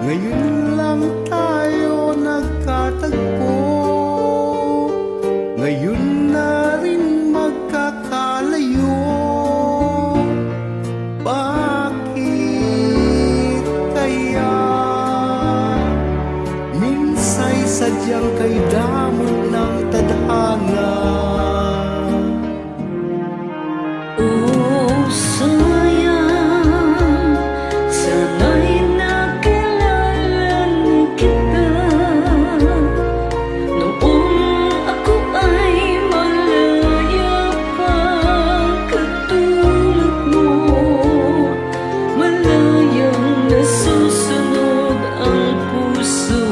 Ngayon lang tayo nagkatagpo, ngayon na rin magkakalayo. Bakit kaya minsa'y sadyang kay damot ng tadhana? Oh, sayang, sana'y nakilala kita noong ako ay malaya pa. Katulad mo, malayang nasusunod ang puso.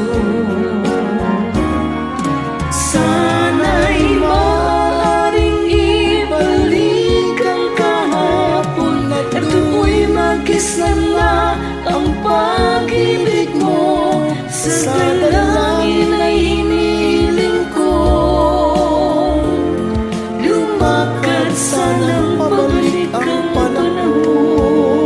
Sana'y maaaring ibalik ang kahapon at ako'y mag-islan na ang pag-ibig mo. Sa dalangin ay hinihiling ko, lumakad sanang pabalik ang panahon.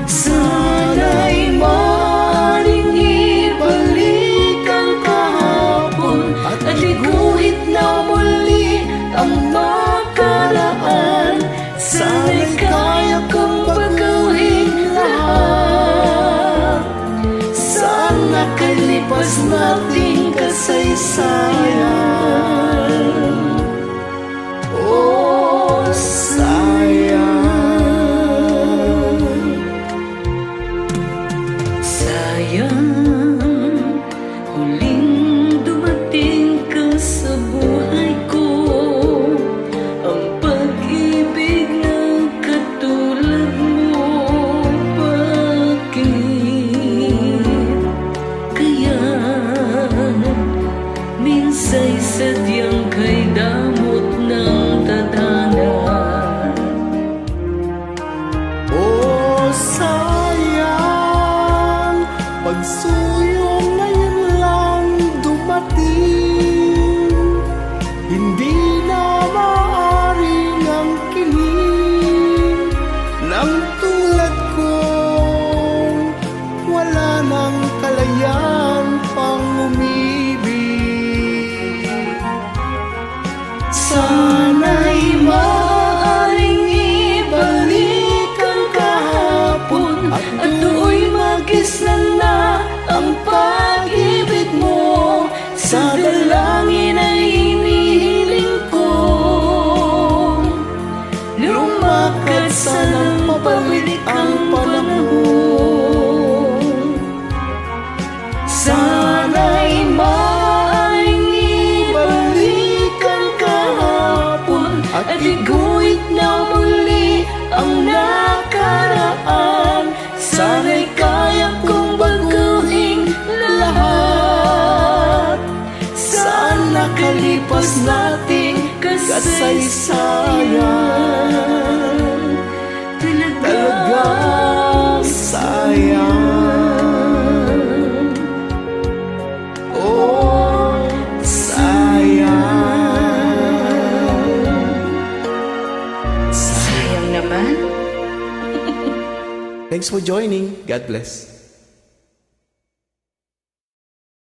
Sana'y maaaring ibalik ang kahapon at iguhit na muli ang nakaraan. Sana'y kaya kong baguhin lahat. Sana kalipas nating kasaysayan. Oh, sayang, sayang, huling dumating ka sa buhay ko. Ang pag-ibig ng katulad mo, bakit kaya minsa'y sadyang kay damot ng tadhana? Oh, sayang, pagsuyo ngayon lang dumating. Hindi na maaaring ang kilig ng tulad kong wala nang kalayaan pang umibig. Sana'y maaaring ibalik ang kahapon at do'y mag-islan na ang pag-ibig mo. Sa dalangin ay hinihiling ko, lumakad sanang mapabalik ang panahon. Sana'y maaaring ibalik ang kahapon at iguhit na muli ang nakaraan. Sana'y kaya kong baguhin lahat. Sana kalipas nating kasaysayan. Talagang sayang. Oh, sayang. sayang naman. Thanks for joining. God bless.